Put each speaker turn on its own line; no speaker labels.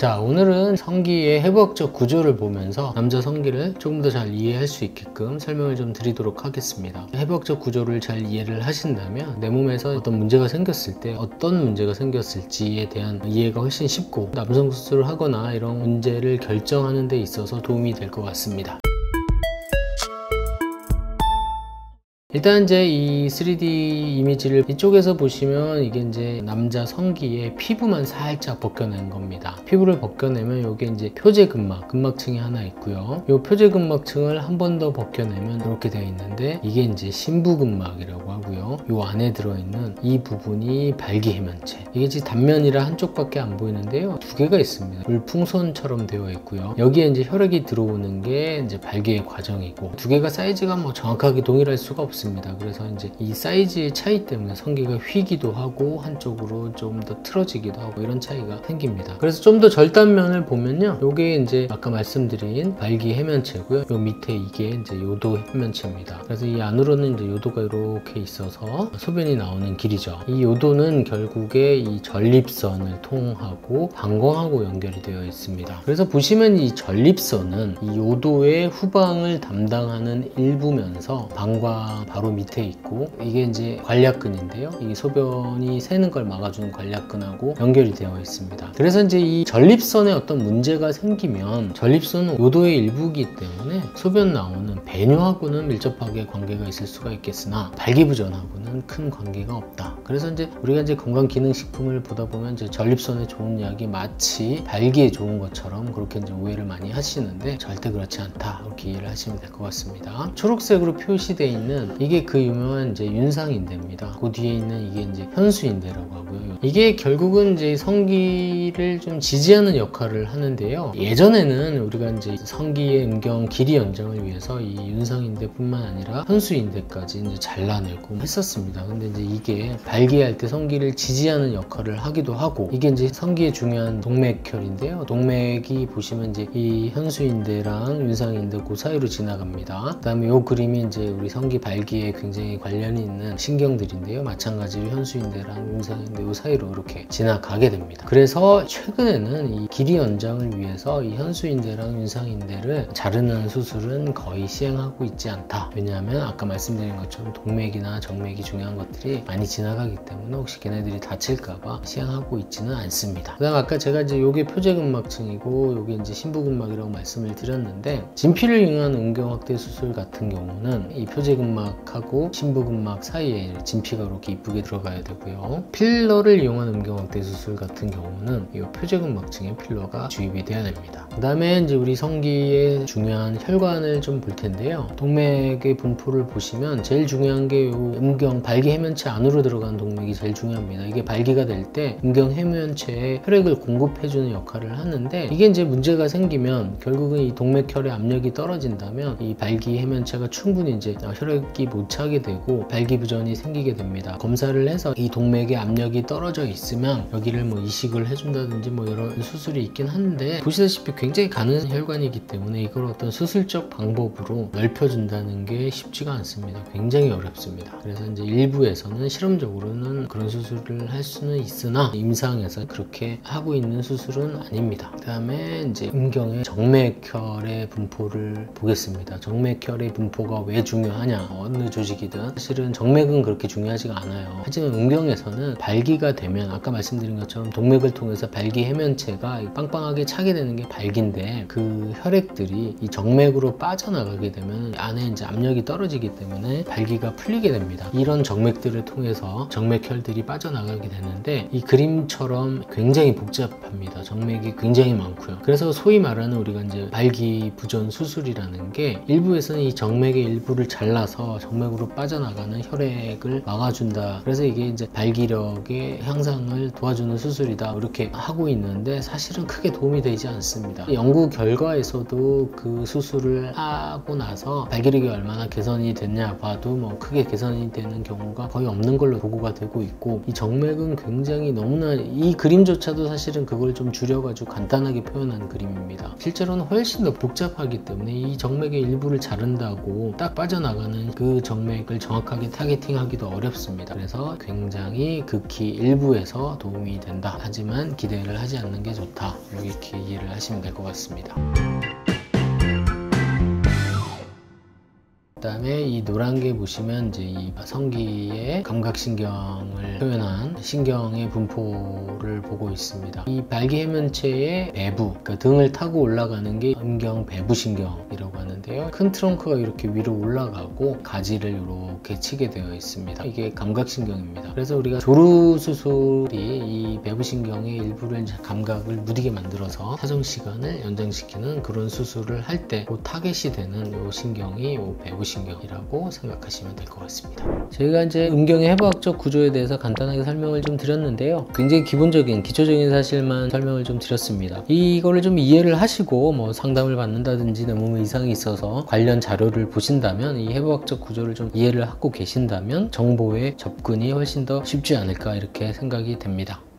자, 오늘은 성기의 해부학적 구조를 보면서 남자 성기를 조금 더 잘 이해할 수 있게끔 설명을 좀 드리도록 하겠습니다. 해부학적 구조를 잘 이해를 하신다면 내 몸에서 어떤 문제가 생겼을 때 어떤 문제가 생겼을지에 대한 이해가 훨씬 쉽고 남성 수술을 하거나 이런 문제를 결정하는 데 있어서 도움이 될 것 같습니다. 일단 이제 이 3D 이미지를 이쪽에서 보시면 이게 이제 남자 성기의 피부만 살짝 벗겨낸 겁니다. 피부를 벗겨내면 이게 이제 표제근막, 근막층이 하나 있고요. 이 표제근막층을 한 번 더 벗겨내면 이렇게 되어 있는데 이게 이제 심부근막이라고 하고요. 이 안에 들어있는 이 부분이 발기해면체. 이게 지금 단면이라 한쪽밖에 안 보이는데요. 두 개가 있습니다. 물풍선처럼 되어 있고요. 여기에 이제 혈액이 들어오는 게 이제 발기의 과정이고 두 개가 사이즈가 뭐 정확하게 동일할 수가 없습니다. 그래서 이제 이 사이즈의 차이 때문에 성기가 휘기도 하고 한쪽으로 좀 더 틀어지기도 하고 이런 차이가 생깁니다. 그래서 좀 더 절단면을 보면요, 요게 이제 아까 말씀드린 발기 해면체고요. 요 밑에 이게 이제 요도 해면체입니다. 그래서 이 안으로는 이제 요도가 이렇게 있어서 소변이 나오는 길이죠. 이 요도는 결국에 이 전립선을 통하고 방광하고 연결이 되어 있습니다. 그래서 보시면 이 전립선은 이 요도의 후방을 담당하는 일부면서 방광 바로 밑에 있고 이게 이제 관략근인데요. 이 소변이 새는 걸 막아주는 관략근하고 연결이 되어 있습니다. 그래서 이제 이 전립선에 어떤 문제가 생기면 전립선은 요도의 일부이기 때문에 소변 나오는 배뇨하고는 밀접하게 관계가 있을 수가 있겠으나 발기부전하고는 큰 관계가 없다. 그래서 이제 우리가 이제 건강기능식품을 보다 보면 이제 전립선에 좋은 약이 마치 발기에 좋은 것처럼 그렇게 이제 오해를 많이 하시는데 절대 그렇지 않다. 이렇게 이해를 하시면 될 것 같습니다. 초록색으로 표시되어 있는 이게 그 유명한 이제 윤상인대입니다. 그 뒤에 있는 이게 이제 현수인대라고 하고요. 이게 결국은 이제 성기를 좀 지지하는 역할을 하는데요. 예전에는 우리가 이제 성기의 음경 길이 연장을 위해서 이 윤상인대뿐만 아니라 현수인대까지 이제 잘라내고 했었습니다. 근데 이제 이게 발기할 때 성기를 지지하는 역할을 하기도 하고 이게 이제 성기의 중요한 동맥혈인데요. 동맥이 보시면 이제 이 현수인대랑 윤상인대 그 사이로 지나갑니다. 그 다음에 이 그림이 이제 우리 성기 발기에 굉장히 관련이 있는 신경들인데요. 마찬가지로 현수인대랑 윤상인대 이 사이로 이렇게 지나가게 됩니다. 그래서 최근에는 이 길이 연장을 위해서 이 현수인대랑 윤상인대를 자르는 수술은 거의 시행하고 있지 않다. 왜냐하면 아까 말씀드린 것처럼 동맥이나 정맥이 중요한 것들이 많이 지나가기 때문에 혹시 걔네들이 다칠까봐 시행하고 있지는 않습니다. 그 다음 아까 제가 이제 요게 표제근막층이고 요게 이제 심부근막이라고 말씀을 드렸는데 진피를 이용한 음경확대 수술 같은 경우는 이 표제근막하고 심부근막 사이에 진피가 이렇게 이쁘게 들어가야 되고요. 필러를 이용한 음경확대 수술 같은 경우는 이 표제근막층에 필러가 주입이 돼야 됩니다. 그 다음에 이제 우리 성기의 중요한 혈관을 좀 볼 텐데요. 동맥의 분포를 보시면 제일 중요한 게 이 음경 발기 해면체 안으로 들어간 동맥이 제일 중요합니다. 이게 발기가 될 때 음경 해면체에 혈액을 공급해주는 역할을 하는데 이게 이제 문제가 생기면 결국은 이 동맥혈의 압력이 떨어진다면 이 발기 해면체가 충분히 이제 혈액이 못 차게 되고 발기부전이 생기게 됩니다. 검사를 해서 이 동맥의 압력이 떨어져 있으면 여기를 뭐 이식을 해준다든지 뭐 여러 수술이 있긴 한데 보시다시피 굉장히 가는 혈관이기 때문에 이걸 어떤 수술적 방법으로 넓혀준다는 게 쉽지가 않습니다. 굉장히 어렵습니다. 그래서 이제 일부에서는 실험적으로는 그런 수술을 할 수는 있으나 임상에서 그렇게 하고 있는 수술은 아닙니다. 그 다음에 이제 음경의 정맥혈의 분포를 보겠습니다. 정맥혈의 분포가 왜 중요하냐, 어느 조직이든 사실은 정맥은 그렇게 중요하지가 않아요. 하지만 음경에서는 발기가 되면 아까 말씀드린 것처럼 동맥을 통해서 발기 해면체가 빵빵하게 차게 되는 게 발기인데 그 혈액들이 이 정맥으로 빠져나가게 되면 안에 이제 압력이 떨어지기 때문에 발기가 풀리게 됩니다. 이런 정맥들을 통해서 정맥혈들이 빠져나가게 되는데 이 그림처럼 굉장히 복잡합니다. 정맥이 굉장히 많고요. 그래서 소위 말하는 우리가 이제 발기부전 수술이라는 게 일부에서는 이 정맥의 일부를 잘라서 정맥으로 빠져나가는 혈액을 막아준다. 그래서 이게 이제 발기력의 향상을 도와주는 수술이다. 이렇게 하고 있는데 사실은 크게 도움이 되지 않습니다. 연구 결과에서도 그 수술을 하고 나서 발기력이 얼마나 개선이 됐냐 봐도 뭐 크게 개선이 되는 경우가 거의 없는 걸로 보고가 되고 있고 이 정맥은 굉장히 너무나 이 그림조차도 사실은 그걸 좀 줄여가지고 간단하게 표현한 그림입니다. 실제로는 훨씬 더 복잡하기 때문에 이 정맥의 일부를 자른다고 딱 빠져나가는 그 그 정맥을 정확하게 타겟팅하기도 어렵습니다. 그래서 굉장히 극히 일부에서 도움이 된다. 하지만 기대를 하지 않는 게 좋다. 이렇게 이해를 하시면 될 것 같습니다. 그 다음에 이 노란 게 보시면 이제 이 성기의 감각신경을 표현한 신경의 분포를 보고 있습니다. 이 발기해면체의 배부, 그러니까 등을 타고 올라가는 게 음경 배부신경이라고 하는데요. 큰 트렁크가 이렇게 위로 올라가고 가지를 이렇게 치게 되어 있습니다. 이게 감각신경입니다. 그래서 우리가 조루 수술이 이 배부신경의 일부를 감각을 무디게 만들어서 사정 시간을 연장시키는 그런 수술을 할 때 그 타겟이 되는 이 신경이 이 배부신경이라고 생각하시면 될 것 같습니다. 저희가 이제 음경의 해부학적 구조에 대해서 간단하게 설명을 좀 드렸는데요. 굉장히 기본적인 기초적인 사실만 설명을 좀 드렸습니다. 이거를 좀 이해를 하시고 뭐 상담을 받는다든지 내 몸에 이상이 있어서 관련 자료를 보신다면 이 해부학적 구조를 좀 이해를 하고 계신다면 정보의 접근이 훨씬 더 쉽지 않을까 이렇게 생각이 됩니다.